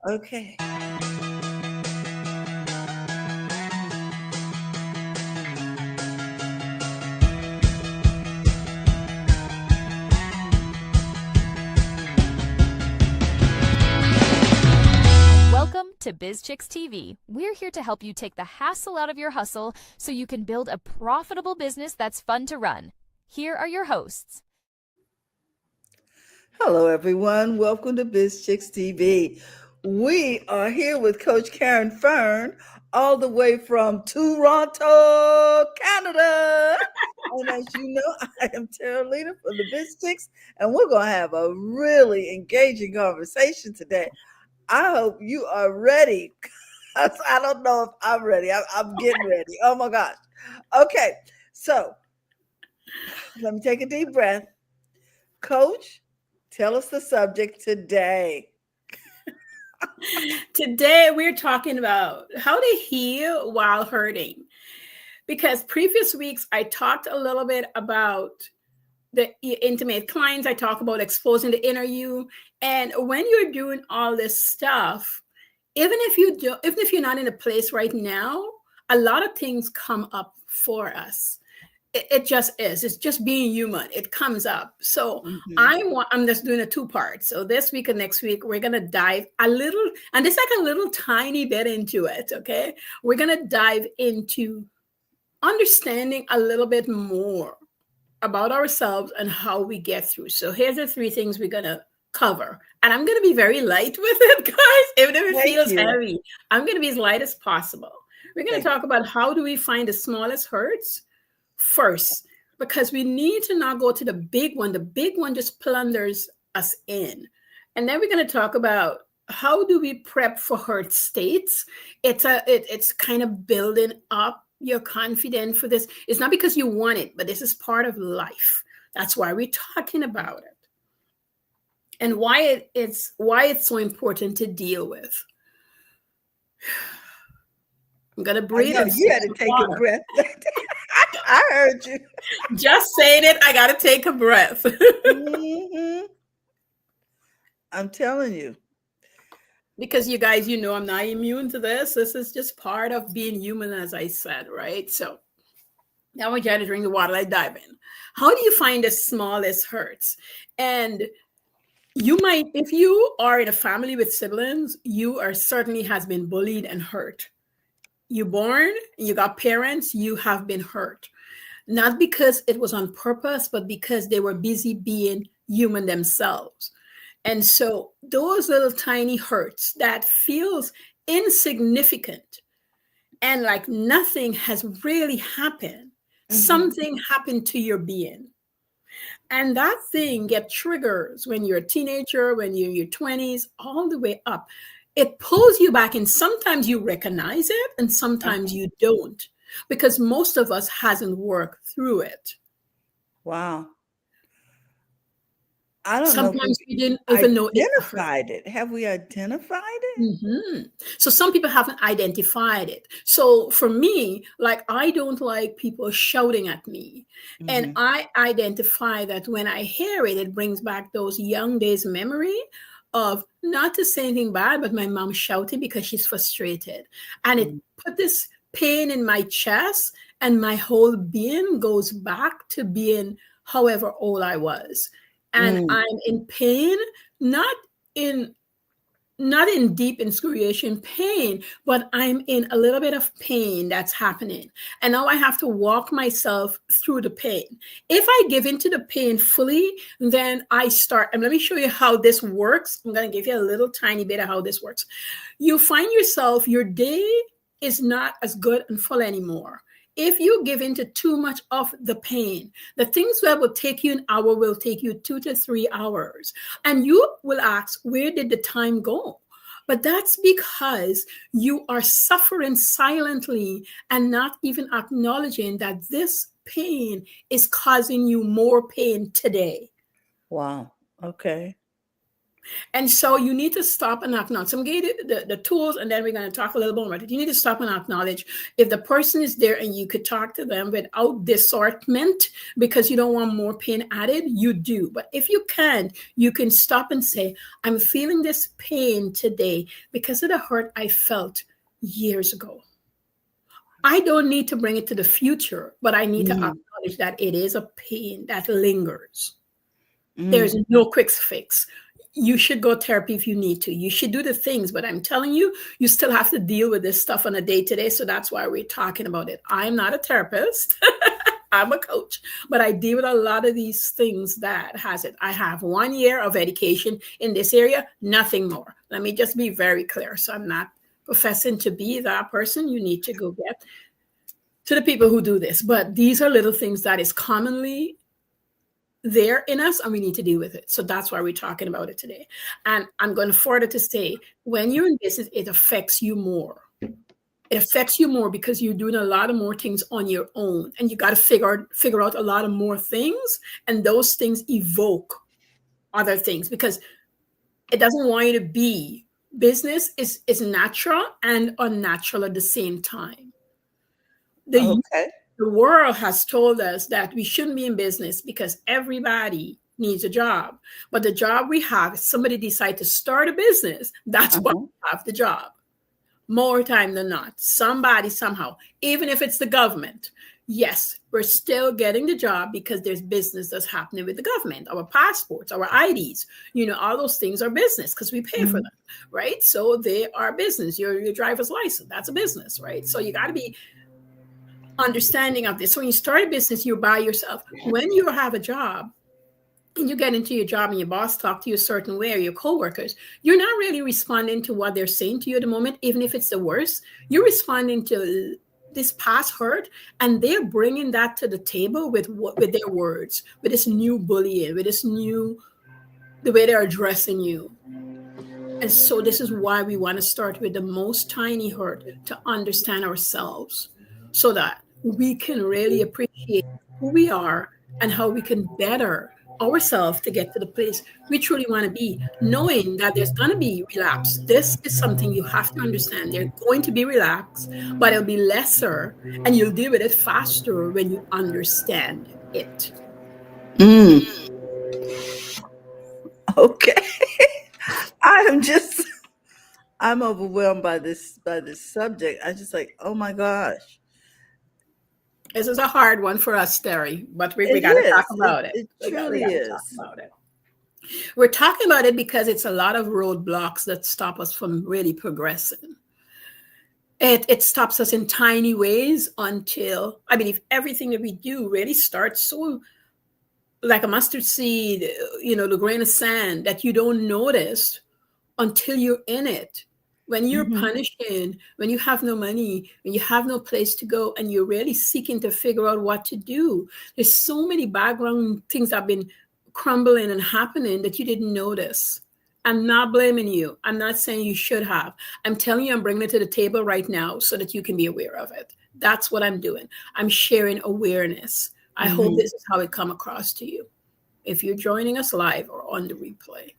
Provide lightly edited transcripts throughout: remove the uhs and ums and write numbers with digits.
Okay. Welcome to BizChicks TV. We're here to help you take the hassle out of your hustle so you can build a profitable business that's fun to run. Here are your hosts. Hello, everyone. Welcome to Biz Chicks TV. We are here with Coach Caren Fern, all the way from Toronto, Canada. And as you know, I am Tara Leader for the Biz Chicks, and we're going to have a really engaging conversation today. I hope you are ready. I don't know if I'm ready. I'm getting ready. Oh my gosh. Okay, so let me take a deep breath. Coach, tell us the subject today. Today, we're talking about how to heal while hurting. Because previous weeks, I talked a little bit about the intimate clients. I talk about exposing the inner you. And when you're doing all this stuff, even if you're not in a place right now, a lot of things come up for us. It just is. It's just being human. It comes up. So Mhm. I'm just doing a two part. So this week and next week, we're gonna dive a little, and it's like a little tiny bit into it. Okay. We're gonna dive into understanding a little bit more about ourselves and how we get through. So here's the three things we're gonna cover. And I'm gonna be very light with it, guys. Even if it Thank feels you. heavy, I'm gonna be as light as possible. We're gonna Thank talk about how do we find the smallest hurts first, because we need to not go to the big one. The big one just plunders us in. And then we're going to talk about how do we prep for hurt states. It's kind of building up your confidence for this. It's not because you want it, but this is part of life. That's why we're talking about it, and why it's so important to deal with. I'm gonna I breathe know and you sip had to some take a water. breath. I heard you. Just saying it, I gotta take a breath. Mhm. I'm telling you. Because you guys, I'm not immune to this. This is just part of being human, as I said, right? So now we try to drink the water, I dive in. How do you find the smallest hurts? And you might, if you are in a family with siblings, you are certainly has been bullied and hurt. You born, you got parents, you have been hurt. Not because it was on purpose, but because they were busy being human themselves. And so those little tiny hurts that feels insignificant and like nothing has really happened, Mhm. something happened to your being. And that thing get triggers when you're a teenager, when you're in your 20s, all the way up. It pulls you back, and sometimes you recognize it and sometimes Uh-huh. you don't, because most of us hasn't worked through it. Wow. I don't know if Sometimes we've we didn't even know it's a hurt. identified it. Have we identified it? Mhm. So some people haven't identified it. So for me, like I don't like people shouting at me. And Mhm. I identify that when I hear it, it brings back those young days memory of not to say anything bad, but my mom shouting because she's frustrated. And it Mm. put this pain in my chest, and my whole being goes back to being however old I was. And Mm. I'm in pain, not in deep excruciating pain, but I'm in a little bit of pain that's happening. And now I have to walk myself through the pain. If I give into the pain fully, then I start, and let me show you how this works. I'm going to give you a little tiny bit of how this works. You find yourself, your day is not as good and full anymore. If you give into too much of the pain, the things that will take you an hour will take you 2 to 3 hours. And you will ask, where did the time go? But that's because you are suffering silently and not even acknowledging that this pain is causing you more pain today. Wow. Okay. And so you need to stop and acknowledge. So I'm giving you the tools, and then we're going to talk a little more about it. You need to stop and acknowledge if the person is there and you could talk to them without disheartenment because you don't want more pain added, you do. But if you can't, you can stop and say, I'm feeling this pain today because of the hurt I felt years ago. I don't need to bring it to the future, but I need to acknowledge that it is a pain that lingers. There's no quick fix. You should go therapy if you need to. You should do the things, but I'm telling you, you still have to deal with this stuff on a day to day. So that's why we're talking about it. I'm not a therapist. I'm a coach, but I deal with a lot of these things that has it. I have 1 year of education in this area, nothing more. Let me just be very clear. So I'm not professing to be that person. You need to go get to the people who do this. But these are little things that is commonly there in us, and we need to deal with it. So that's why we're talking about it today. And I'm going to further to say, when you're in business, it affects you more. It affects you more because you're doing a lot of more things on your own, and you got to figure out a lot of more things, and those things evoke other things because it doesn't want you to be. Business is natural and unnatural at the same time. The world has told us that we shouldn't be in business because everybody needs a job. But the job we have, if somebody decide to start a business, that's why we have the job. More time than not, somebody somehow, even if it's the government, yes, we're still getting the job because there's business that's happening with the government. Our passports, our IDs, all those things are business because we pay for them, right? So they are business. Your driver's license, that's a business, right? So you got to be understanding of this. So when you start a business, you're by yourself. When you have a job and you get into your job and your boss talk to you a certain way, or your coworkers, you're not really responding to what they're saying to you at the moment, even if it's the worst. You're responding to this past hurt, and they're bringing that to the table with their words, with this new bullying, with this new, the way they're addressing you. And so this is why we want to start with the most tiny hurt to understand ourselves, so that we can really appreciate who we are and how we can better ourselves to get to the place we truly want to be, knowing that there's going to be relapse. This is something you have to understand. They're going to be relapse, but it'll be lesser, and you'll deal with it faster when you understand it. Okay. I'm overwhelmed by this subject. I just like, oh my gosh. This is a hard one for us, Terry, but we got to talk about it. It truly is. Talk about it. We're talking about it because it's a lot of roadblocks that stop us from really progressing. It stops us in tiny ways until, I believe, everything that we do really starts so like a mustard seed, the grain of sand that you don't notice until you're in it. When you're punishing, when you have no money, when you have no place to go, and you're really seeking to figure out what to do, there's so many background things that have been crumbling and happening that you didn't notice. I'm not blaming you. I'm not saying you should have. I'm telling you, I'm bringing it to the table right now so that you can be aware of it. That's what I'm doing. I'm sharing awareness. I hope this is how it come across to you, if you're joining us live or on the replay.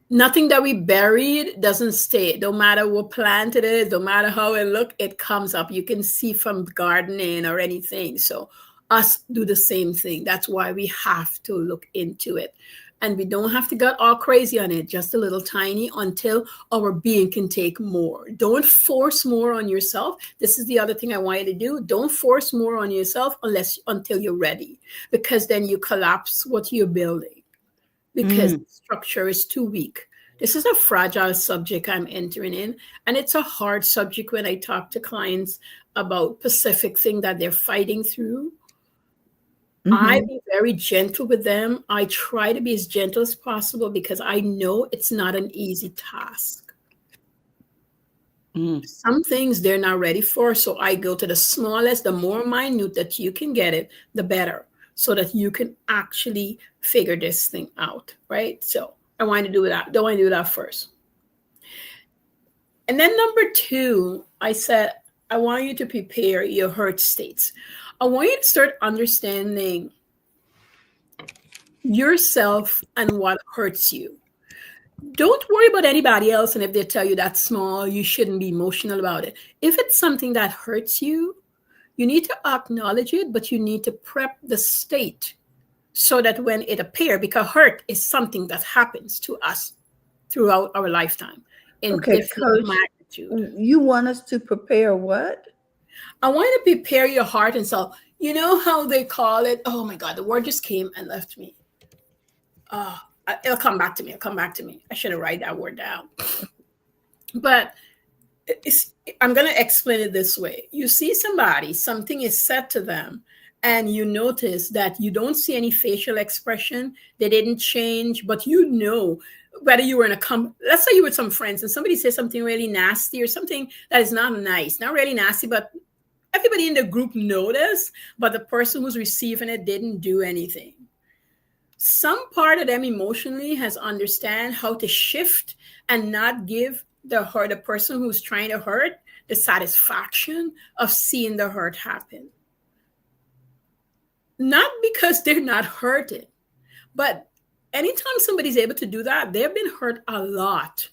Nothing that we buried doesn't stay. No matter what plant it is, no matter how it look, it comes up. You can see from gardening or anything. So us do the same thing. That's why we have to look into it. And we don't have to get all crazy on it, just a little tiny, until our being can take more. Don't force more on yourself. This is the other thing I want you to do. Don't force more on yourself until you're ready, because then you collapse what you're building, because the structure is too weak. This is a fragile subject I'm entering in, and it's a hard subject when I talk to clients about specific thing that they're fighting through. I be very gentle with them. I try to be as gentle as possible because I know it's not an easy task. Some things they're not ready for, so I go to the smallest, the more minute that you can get it, the better, so that you can actually figure this thing out, right? So I want to do that. Don't want to do that first. And then number 2, I said, I want you to prepare your hurt states. I want you to start understanding yourself and what hurts you. Don't worry about anybody else. And if they tell you that's small, you shouldn't be emotional about it. If it's something that hurts you, you need to acknowledge it, but you need to prep the state so that when it appears, because hurt is something that happens to us throughout our lifetime in Okay, different Coach, magnitude. you want us to prepare what? I want to prepare your heart and soul. You know how they call it? Oh my God, the word just came and left me. It'll come back to me. It'll come back to me. I should have write that word down. But I'm going to explain it this way. You see somebody, something is said to them, and you notice that you don't see any facial expression. They didn't change, but you know whether you were in let's say you were with some friends and somebody says something really nasty or something that is not nice, not really nasty, but everybody in the group noticed, but the person who's receiving it didn't do anything. Some part of them emotionally has understand how to shift and not give the person who's trying to hurt the satisfaction of seeing the hurt happen. Not because they're not hurting, but anytime somebody's able to do that, they've been hurt a lot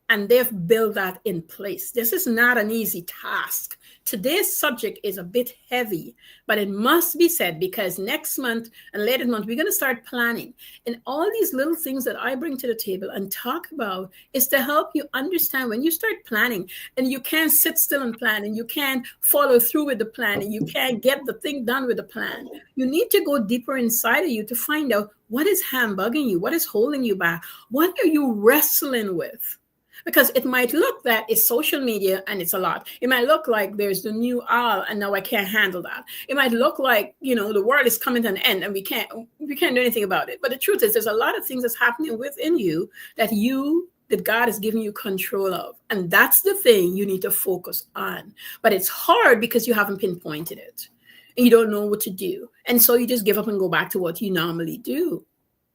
and they've built that in place. This is not an easy task. Today's subject is a bit heavy, but it must be said because next month and later month, we're going to start planning. And all these little things that I bring to the table and talk about is to help you understand when you start planning and you can't sit still and plan and you can't follow through with the plan and you can't get the thing done with the plan. You need to go deeper inside of you to find out what is hambugging you, what is holding you back, what are you wrestling with? Because it might look that it's social media and it's a lot. It might look like there's the new and now I can't handle that. It might look like, the world is coming to an end and we can't do anything about it. But the truth is there's a lot of things that's happening within you that God is giving you control of. And that's the thing you need to focus on. But it's hard because you haven't pinpointed it and you don't know what to do. And so you just give up and go back to what you normally do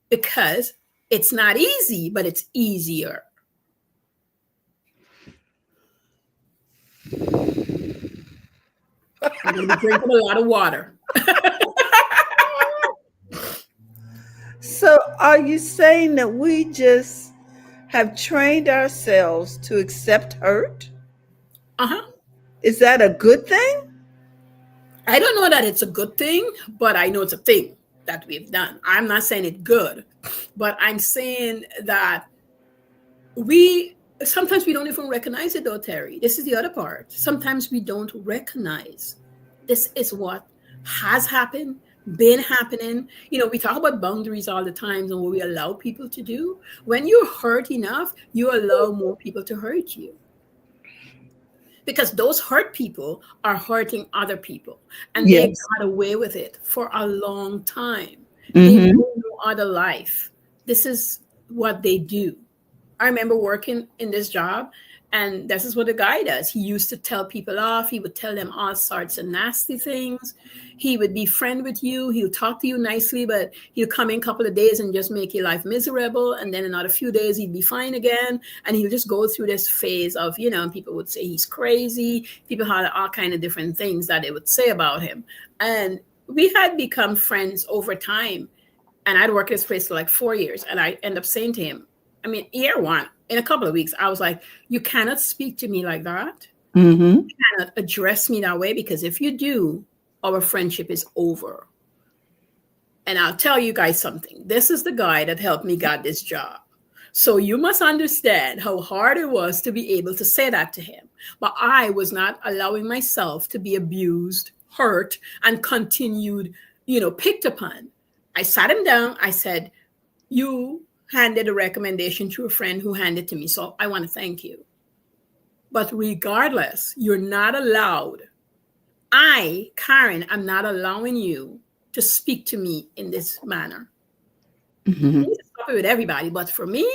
because it's not easy, but it's easier. I'm going to be drinking a lot of water. So are you saying that we just have trained ourselves to accept hurt? Uh-huh. Is that a good thing? I don't know that it's a good thing, but I know it's a thing that we've done. I'm not saying it's good, but I'm saying that sometimes we don't even recognize it though, Terry. This is the other part. Sometimes we don't recognize this is what has happened, been happening. We talk about boundaries all the time and what we allow people to do. When you're hurt enough, you allow more people to hurt you. Because those hurt people are hurting other people. And Yes. They got away with it for a long time. Mm-hmm. They know no other life. This is what they do. I remember working in this job, and this is what the guy does. He used to tell people off. He would tell them all sorts of nasty things. He would be friend with you. He'll talk to you nicely, but he'll come in a couple of days and just make your life miserable. And then another few days, he'd be fine again. And he'll just go through this phase of, people would say he's crazy. People had all kind of different things that they would say about him. And we had become friends over time. And I'd worked at this place for like 4 years. And I end up saying to him, year one, in a couple of weeks, I was like, you cannot speak to me like that. Mm-hmm. You cannot address me that way, because if you do, our friendship is over. And I'll tell you guys something. This is the guy that helped me get this job. So you must understand how hard it was to be able to say that to him. But I was not allowing myself to be abused, hurt, and continued, picked upon. I sat him down. I said, you handed a recommendation to a friend who handed to me. So I want to thank you. But regardless, you're not allowed. I, Caren, am not allowing you to speak to me in this manner. Mm-hmm. You need to stop it with everybody, but for me,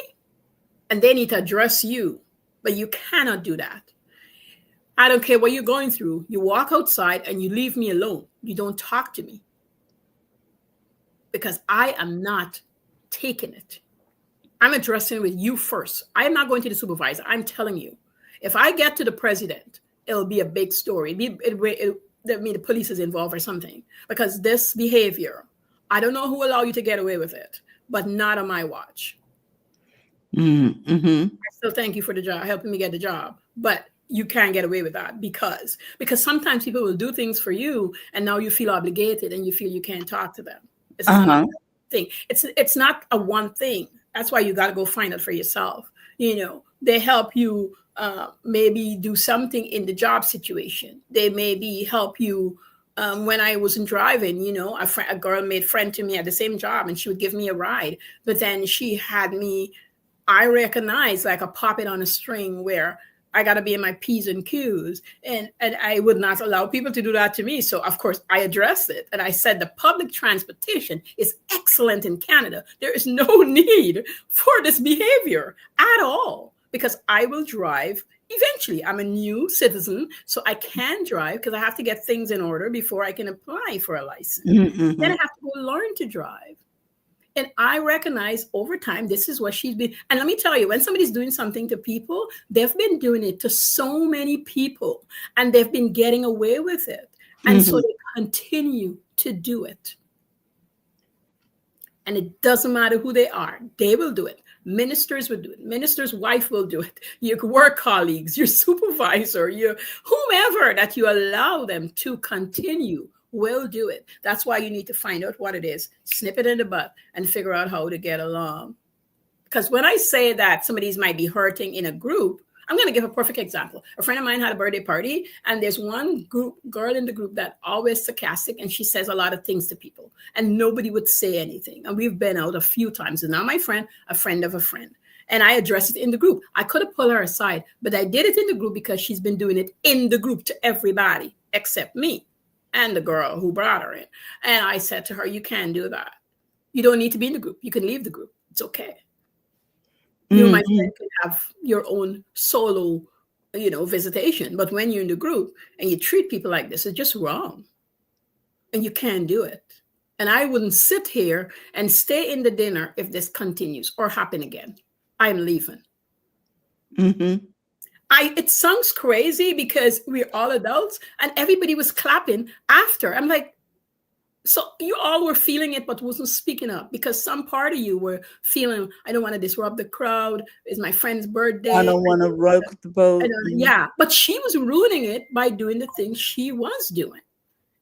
and they need to address you. But you cannot do that. I don't care what you're going through. You walk outside and you leave me alone. You don't talk to me. Because I am not taking it. I'm addressing it with you first. I'm not going to the supervisor. I'm telling you. If I get to the president, it'll be a big story. The police is involved or something. Because this behavior I don't know who allowed you to get away with it, but not on my watch. Mm-hmm. I still thank you for the job, helping me get the job, but you can't get away with that because sometimes people will do things for you, and now you feel obligated and you feel you can't talk to them. It's not like Uh-huh. that thing. It's not a one thing. That's why you got to go find it for yourself. They help you maybe do something in the job situation. They maybe help you. When I wasn't driving, a girl made friend to me at the same job, and she would give me a ride. But then she had me, I recognize, like a puppet on a string, where I got to be in my P's and Q's. And I would not allow people to do that to me. So, of course, I addressed it. And I said, the public transportation is excellent in Canada. There is no need for this behavior at all, because I will drive eventually. I'm a new citizen, so I can drive because I have to get things in order before I can apply for a license. Then Mm-hmm. I have to go learn to drive. And I recognize over time, this is what she's been. And let me tell you, when somebody's doing something to people, they've been doing it to so many people, and they've been getting away with it. And so Mm-hmm. they continue to do it. And it doesn't matter who they are, they will do it. Ministers will do it. Minister's wife will do it. Your work colleagues, your supervisor, your whomever that you allow them to continue will do it. That's why you need to find out what it is, snip it in the butt, and figure out how to get along. Because when I say that some of these might be hurting in a group, I'm going to give a perfect example. A friend of mine had a birthday party, and there's one girl in the group that always sarcastic, and she says a lot of things to people, and nobody would say anything. And we've been out a few times, and now my friend, a friend of a friend, and I addressed it in the group. I could have pulled her aside, but I did it in the group because she's been doing it in the group to everybody except me and the girl who brought her in. And I said to her, you can't do that. You don't need to be in the group. You can leave the group. It's okay. You, my Mm-hmm. friend, can have your own solo, visitation. But when you're in the group and you treat people like this, it's just wrong. And you can't do it. And I wouldn't sit here and stay in the dinner if this continues or happen again. I'm leaving. Mm-hmm. It sounds crazy because we're all adults and everybody was clapping after. I'm like, so you all were feeling it, but wasn't speaking up because some part of you were feeling, I don't want to disrupt the crowd. It's my friend's I birthday. don't want to rock the boat. Mm-hmm. Yeah, but she was ruining it by doing the things she was doing.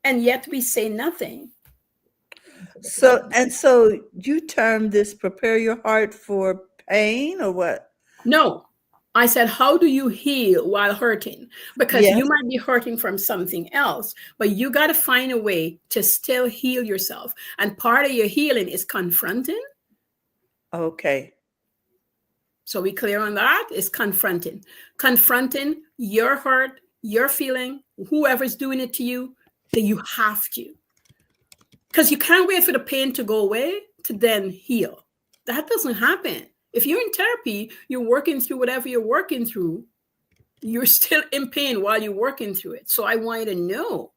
And yet we say nothing. So you term this prepare your heart for pain or what? No, I said, how do you heal while hurting? Because you Yes. might be hurting from something else, but you got to find a way to still heal yourself. And part of your healing is confronting. Okay. So we clear on that? Is confronting your hurt, your feeling, whoever's doing it to you, that you have to. Because you can't wait for the pain to go away to then heal. That doesn't happen. If you're in therapy, you're working through whatever you're working through, you're still in pain while you're working through it. So I want you to know,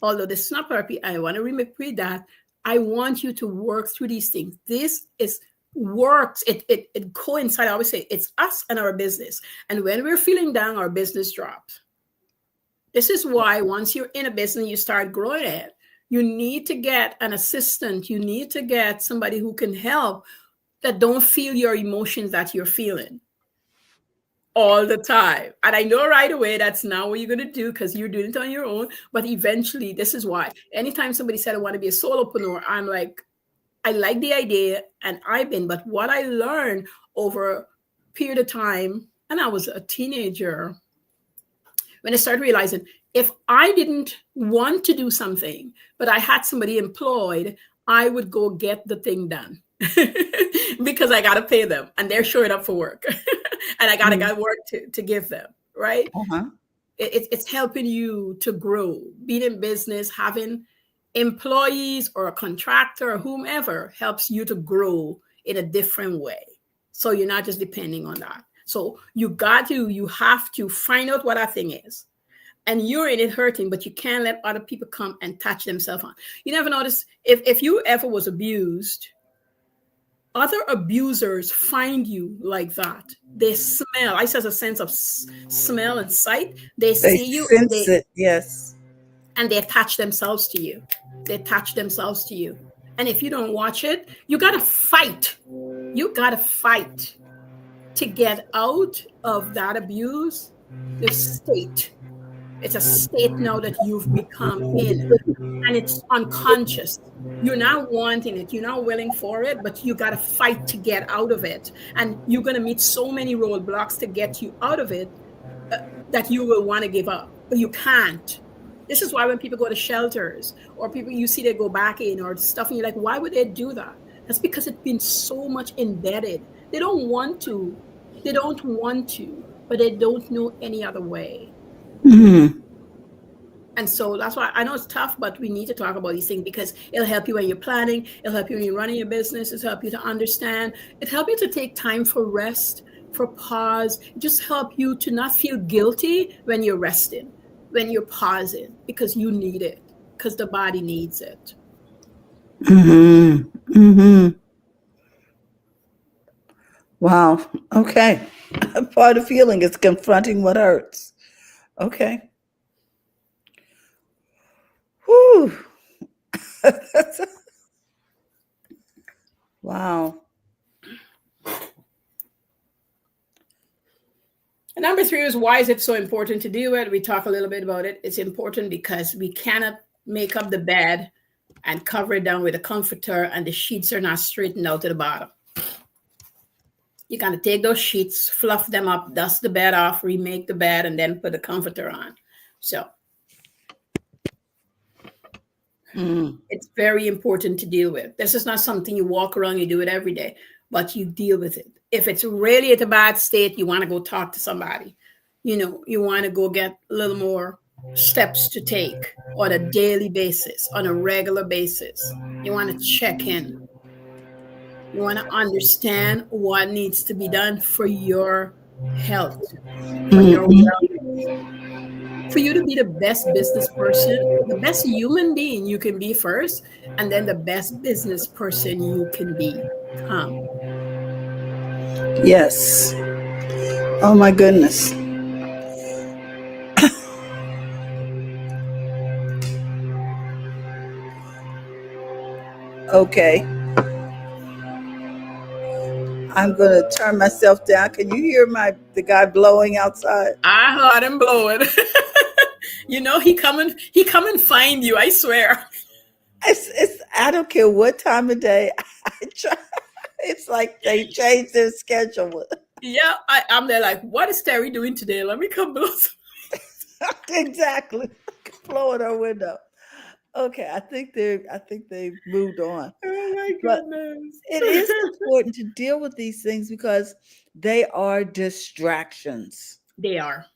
although this is not therapy, I want to repeat that. I want you to work through these things. This is works. It coincides. I always say it's us and our business. And when we're feeling down, our business drops. This is why once you're in a business, you start growing it. You need to get an assistant. You need to get somebody who can help that don't feel your emotions that you're feeling all the time. And I know right away that's not what you're going to do because you're doing it on your own. But eventually, this is why. Anytime somebody said, I want to be a solopreneur, I'm like, I like the idea and I've been. But what I learned over a period of time, and I was a teenager, when I started realizing if I didn't want to do something, but I had somebody employed, I would go get the thing done because I got to pay them and they're showing up for work and I got to Mm-hmm. get work to give them, right? Uh-huh. It's helping you to grow, being in business, having employees or a contractor or whomever helps you to grow in a different way. So you're not just depending on that. So you have to find out what that thing is. And you're in it hurting, but you can't let other people come and touch themselves on. You never notice if you ever was abused, other abusers find you like that. They smell. I says a sense of smell and sight. They They see you and sense it. Yes. they attach themselves to you. They attach themselves to you. And if you don't watch it, you got to fight. You got to fight to get out of that abuse, the state. It's a state now that you've become in, and it's unconscious. You're not wanting it, you're not willing for it, but you got to fight to get out of it. And you're going to meet so many roadblocks to get you out of it that you will want to give up, but you can't. This is why when people go to shelters or people you see they go back in or stuff, and you're like, why would they do that? That's because it's been so much embedded. They don't want to. They don't want to, but they don't know any other way. Mm-hmm. And so that's why I know it's tough, but we need to talk about these things because it'll help you when you're planning. It'll help you when you're running your business. It'll help you to understand. It'll help you to take time for rest, for pause. Just help you to not feel guilty when you're resting, when you're pausing, because you need it, because the body needs it. Mm-hmm. Mm-hmm. Wow. Okay. Part of healing is confronting what hurts. Okay. Whew. Wow. And number 3 is why is it so important to do it? We talk a little bit about it. It's important because we cannot make up the bed and cover it down with a comforter and the sheets are not straightened out to the bottom. You got to take those sheets, fluff them up, dust the bed off, remake the bed, and then put the comforter on. So it's very important to deal with. This is not something you walk around, you do it every day, but you deal with it. If it's really at a bad state, you want to go talk to somebody. You want to go get a little more steps to take on a daily basis, on a regular basis. You want to check in. You want to understand what needs to be done for your health, for your wellness, for you to be the best business person, the best human being you can be first, and then the best business person you can become. Yes. Oh my goodness. Okay. I'm gonna turn myself down. Can you hear the guy blowing outside? I heard him blowing. He come and find you, I swear. It's I don't care what time of day I try. It's like they changed their schedule. Yeah, I'm there like, what is Terry doing today? Let me come blow some. Exactly. Blow at our window. Okay, I think they've moved on. Oh my goodness. But it is important to deal with these things because they are distractions. They are.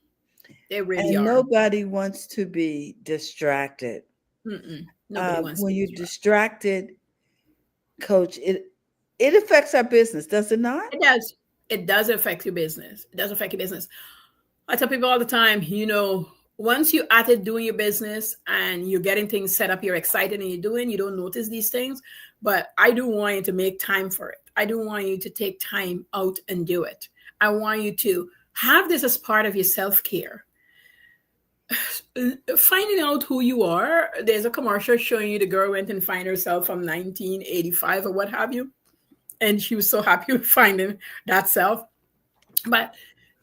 They really and are. nobody wants to be distracted. Nobody wants When to you're be distracted, Coach, it affects our business, does it not? It does. It does affect your business. It does affect your business. I tell people all the time, once you're at it doing your business and you're getting things set up, you're excited and you don't notice these things. But I do want you to make time for it. I do want you to take time out and do it. I want you to have this as part of your self-care. Finding out who you are. There's a commercial showing you the girl went and find herself from 1985 or what have you. And she was so happy with finding that self. But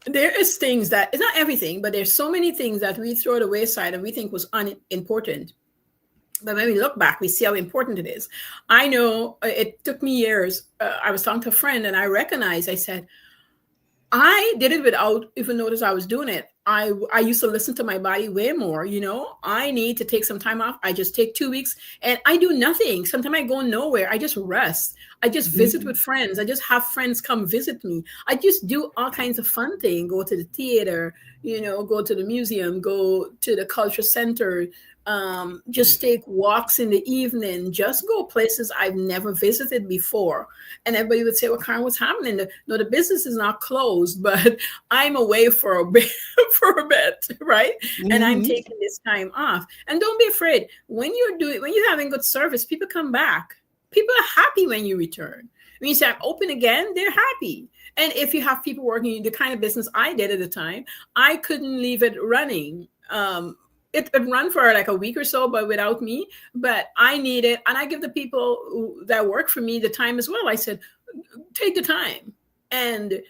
there is things that, it's not everything, but there's so many things that we throw at the wayside and we think was unimportant. But when we look back, we see how important it is. I know it took me years. I was talking to a friend and I said, I did it without even notice I was doing it. I used to listen to my body way more. I need to take some time off. I just take 2 weeks and I do nothing. Sometimes I go nowhere. I just rest. I just visit with friends. I just have friends come visit me. I just do all kinds of fun things. Go to the theater, go to the museum, go to the culture center, just take walks in the evening, just go places I've never visited before. And everybody would say, well, Caren, what's happening? The business is not closed, but I'm away for a bit, right? Mm-hmm. And I'm taking this time off. And don't be afraid. When you're having good service, people come back. People are happy when you return. When you say, I'm open again, they're happy. And if you have people working in the kind of business I did at the time, I couldn't leave it running. it ran for like a week or so, but without me. But I need it, and I give the people that work for me the time as well. I said, take the time and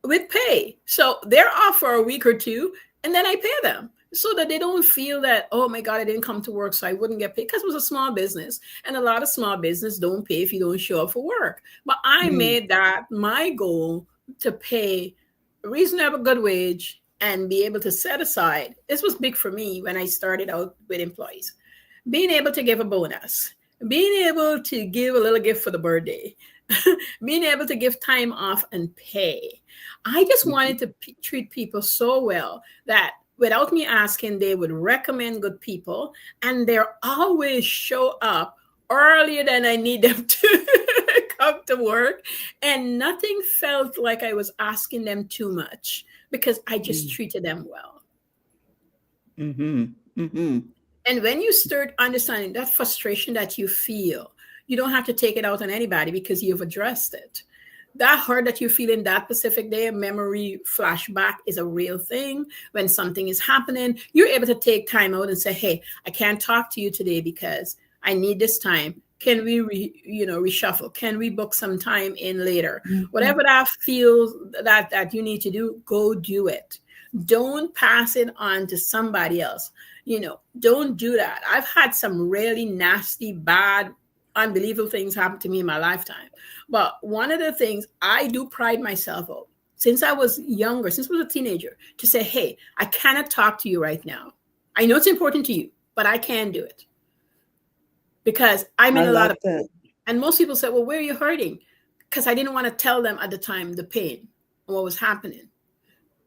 with pay. So they're off for a week or two, and then I pay them so that they don't feel that, oh my God, I didn't come to work, so I wouldn't get paid. Because it was a small business, and a lot of small business don't pay if you don't show up for work. But I Mm. made that my goal to pay a reasonable good wage and be able to set aside. This was big for me when I started out with employees. Being able to give a bonus, being able to give a little gift for the birthday, being able to give time off and pay. I just Mhm. wanted to treat people so well that without me asking, they would recommend good people, and they always show up earlier than I need them to come to work. And nothing felt like I was asking them too much because I just Mm. treated them well. Mhm. Mhm. And when you start understanding that frustration that you feel, you don't have to take it out on anybody because you've addressed it. That hurt that you feel in that specific day, memory flashback is a real thing. When something is happening, you're able to take time out and say, "Hey, I can't talk to you today because I need this time. Can we, reshuffle? Can we book some time in later? Mhm. Whatever that feels that you need to do, go do it. Don't pass it on to somebody else. Don't do that. I've had some really nasty, bad, unbelievable things happen to me in my lifetime. But one of the things I do pride myself on, since I was younger, since I was a teenager, to say, hey, I cannot talk to you right now. I know it's important to you, but I can't do it because I'm I in a lot like of that. pain. And most people say, well, where are you hurting? Because I didn't want to tell them at the time the pain and what was happening.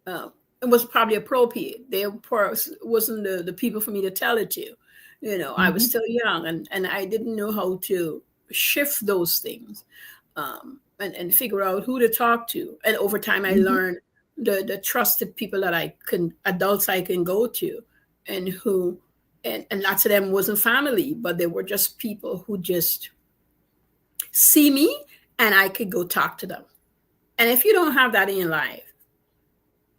uh, it was probably appropriate. They wasn't the people for me to tell it to. I was Mhm. still young, and I didn't know how to shift those things, and figure out who to talk to. And over time, I Mhm. learned the trusted people that adults I can go to, and who, and lots of them wasn't family, but they were just people who just see me and I could go talk to them. And if you don't have that in your life,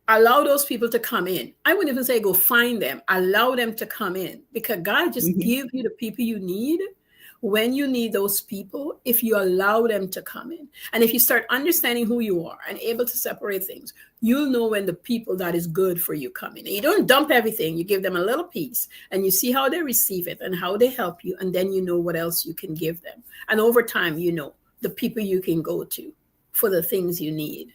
allow those people to come in. I wouldn't even say go find them. Allow them to come in because God just Mhm. give you the people you need when you need those people if you allow them to come in. And if you start understanding who you are and able to separate things, you'll know when the people that is good for you come in. And you don't dump everything. You give them a little piece and you see how they receive it and how they help you. And then you know what else you can give them. And over time, you know the people you can go to for the things you need,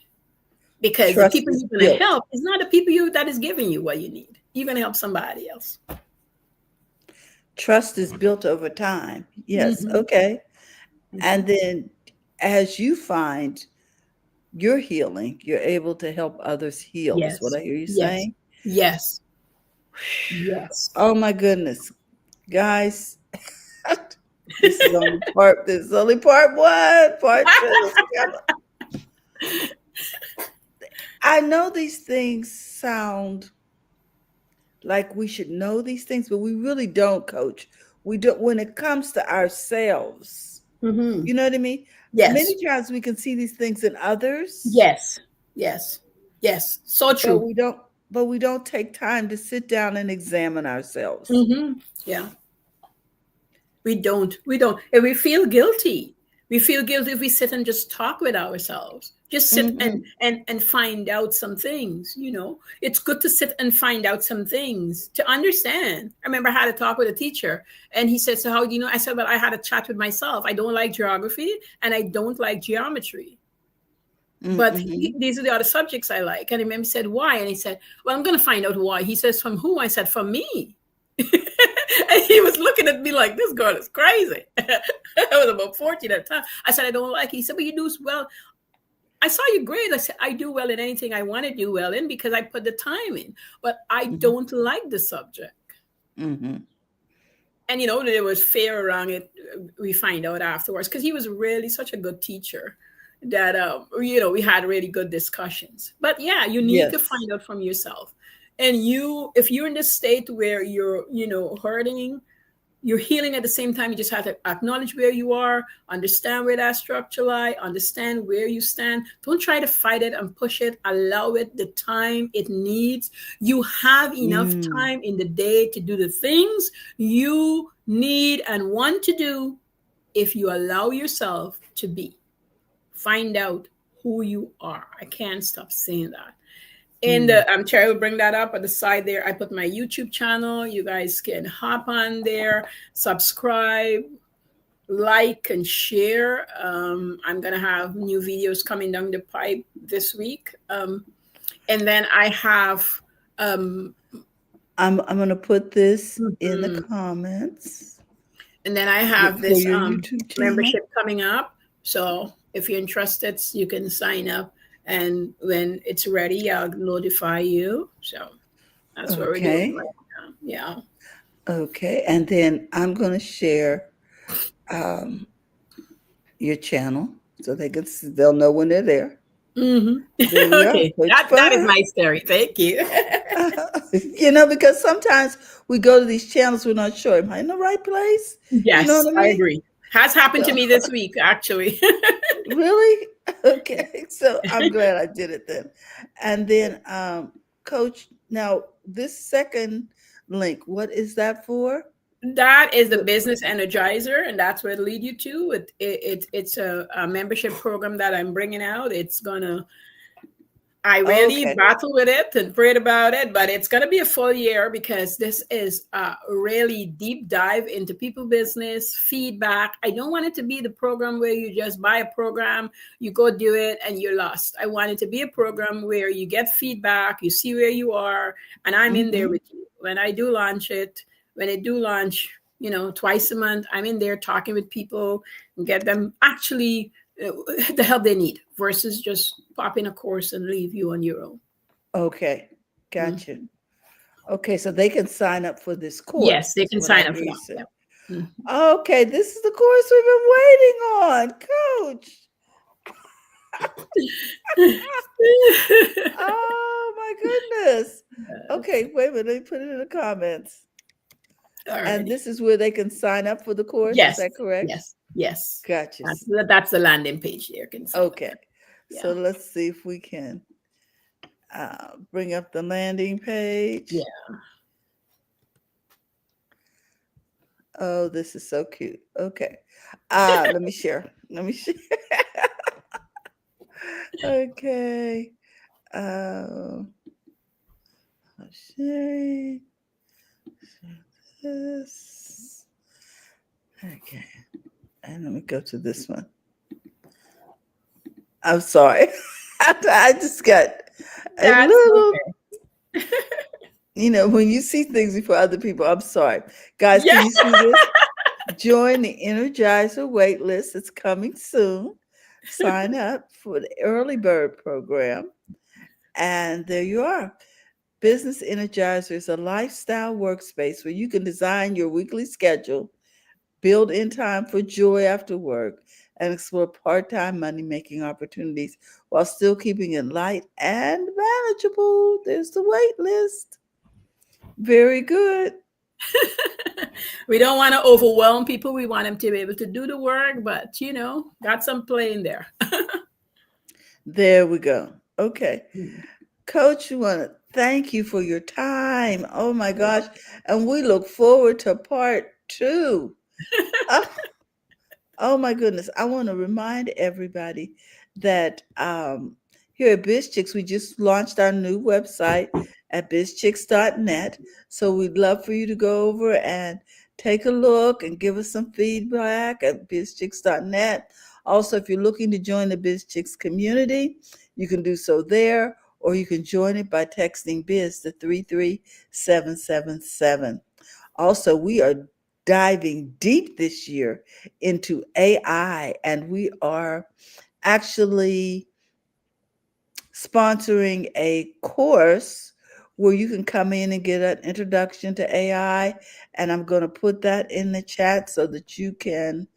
because the Trust people is you're going to built. help is not the people that is giving you what you need. You're going to help somebody else. Trust is built over time. Yes. Hmm. Okay. Hmm. And then as you find your healing, you're able to help others heal, is what Yes. I hear you Yes. saying. Yes. Yes. Oh my goodness. Guys, this is only part one. Part two is coming. I know these things sound like we should know these things, but we really don't, coach. We don't when it comes to ourselves. Hmm. You know what I mean? Yes. Many times we can see these things in others, Yes. Yes. Yes. So but true. we don't take time to sit down and examine ourselves. Hmm. Yeah. We don't. We don't. And we feel guilty. We feel guilty if we sit and just talk with ourselves. Just sit and Mhm. and find out some things. It's good to sit and find out some things to understand. I remember I had a talk with a teacher, and he said, "So how do you know?" I said, "Well, I had a chat with myself. I don't like geography, and I don't like geometry, but Mhm. these are the other subjects I like." And I remember he said, "Why?" And he said, "Well, I'm going to find out why." He says, "From who?" I said, "From me." And he was looking at me like, this girl is crazy. I was about 14 at the time. I said, I don't like it. He said, but you do well. I saw your grades. I said, I do well in anything I want to do well in because I put the time in, but I Mhm. don't like the subject. Mhm. And, there was fear around it. We find out afterwards because he was really such a good teacher that, we had really good discussions. But yeah, you need to Yes. find out from yourself. And if you're in this state where you're, hurting, you're healing at the same time. You just have to acknowledge where you are, understand where that structure lie, understand where you stand. Don't try to fight it and push it. Allow it the time it needs. You have enough Mm. time in the day to do the things you need and want to do if you allow yourself to be. Find out who you are. I can't stop saying that. And Mm. I'm Cherry will bring that up at the side there. I put my YouTube channel. You guys can hop on there, subscribe, like, and share. I'm gonna have new videos coming down the pipe this week. And then I have um, I'm gonna put this in the mhm. comments And then I have for this your YouTube channel. membership coming up. So if you're interested, you can sign up. And when it's ready, I'll notify you. So that's what we're doing Okay. right now. Yeah. Okay. And then I'm gonna share um, your channel so they'll know when they're there. Hmm. There we are, Okay. Coach That is Fern. my story. Thank you. Because sometimes we go to these channels, we're not sure, am I in the right place? You know Yes, what I I mean? agree. Has happened to So, me this week, actually. really? Okay. So I'm glad I did it then. And then, Coach, now this second link, what is that for? That is the The- business energizer, and that's where it lead you to. It's a membership program that I'm bringing out. It's gonna I really Okay. battled with it and prayed about it, but it's going to be a full year because this is a really deep dive into people business feedback. I don't want it to be the program where you just buy a program, you go do it, and you're lost. I want it to be a program where you get feedback, you see where you are, and I'm in there Mm-hmm. with you. When I do launch it, when I do launch, twice a month, I'm in there talking with people and get them actually uh, the help they need versus just pop in a course and leave you on your own. Okay. Mm. Gotcha. Okay, so they can sign up for this Yes, course, they is can what I sign up hear for you that. say. Yeah. Mm. Okay, this is the course we've been waiting on, Coach. Oh my goodness. Okay, wait a minute. Let me put it in the comments. And Alrighty. this is where they can sign up for the course. Is Yes, that correct? yes, yes. Gotcha. That's the landing page there. Can sign up Okay. for. Yeah, So let's see if we can bring up the landing page. yeah. Oh, this is so cute. Okay. Let me share. Let me share. Okay. Uh, sharing this. Okay. And let me go to this one. I'm sorry. I just got a That's little, okay. when you see things before other people, I'm sorry. Guys, Yeah. can you see this? Join the Energizer wait list. It's coming soon. Sign up for the early bird program. And there you are. Business Energizer is a lifestyle workspace where you can design your weekly schedule, build in time for joy after work, and explore part time money making opportunities while still keeping it light and manageable. There's the wait list. Very good. We don't want to overwhelm people. We want them to be able to do the work, but got some play in there. There we go. Okay. Mm. Coach, we want to thank you for your time. Oh my gosh. Well, And we look forward to part two. Oh, oh my goodness. I want to remind everybody that here at BizChicks, we just launched our new website at bizchicks.net. So we'd love for you to go over and take a look and give us some feedback at bizchicks.net. Also, if you're looking to join the BizChicks community, you can do so there, or you can join it by texting biz to 33777. Also, we are diving deep this year into AI, and we are actually sponsoring a course where you can come in and get an introduction to AI. And I'm going to put that in the chat so that you can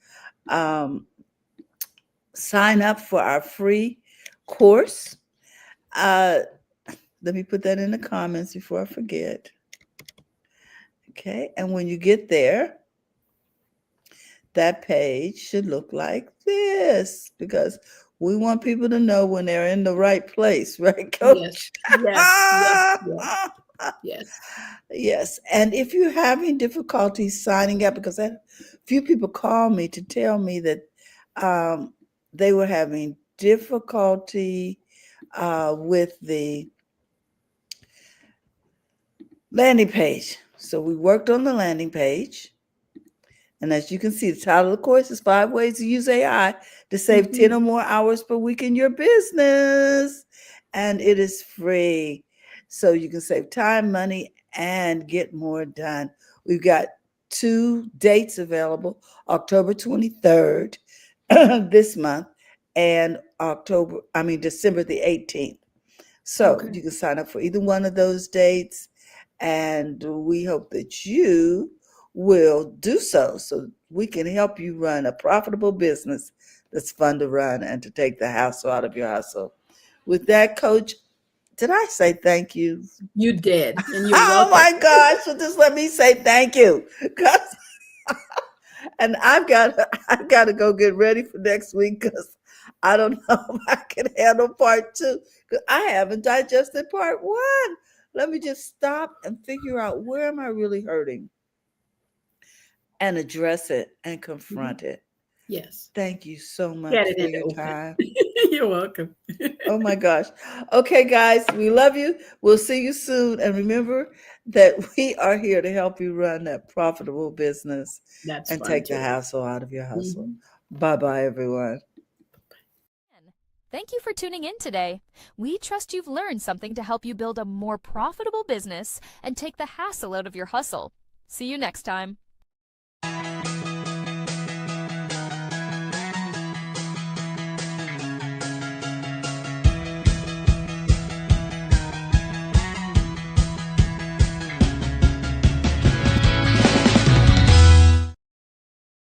um, sign up for our free course. Uh, Let me put that in the comments before I forget. Okay. And when you get there, that page should look like this, because we want people to know when they're in the right place, right, Yes, Coach? yes, yes, yes, yes. Yes. And if you're having difficulty signing up, because a few people called me to tell me that um, they were having difficulty with the landing page. So we worked on the landing page. And as you can see, the title of the course is 5 Ways to Use AI to Save 10 or more hours per week in your business. And it is free. So you can save time, money, and get more done. We've got 2 dates available, October 23rd this month and December the 18th. So Okay. you can sign up for either one of those dates, and we hope that you will do so we can help you run a profitable business that's fun to run and to take the hassle out of your hustle. With that, Coach, did I say thank you? You did, and you're Oh welcome. my gosh, so just let me say thank you. And I've got to go get ready for next week, because I don't know if I can handle part 2, because I haven't digested part 1. Let me just stop and figure out, where am I really hurting, and address it and Mhm. confront it. Yes. Thank you so Get much it for in the your open. time. You're welcome. Oh my gosh. Okay, guys, we love you. We'll see you soon. And remember that we are here to help you run that profitable business That's and fun take the too. hassle out of your hustle. Mhm. Bye bye, everyone. Thank you for tuning in today. We trust you've learned something to help you build a more profitable business and take the hassle out of your hustle. See you next time.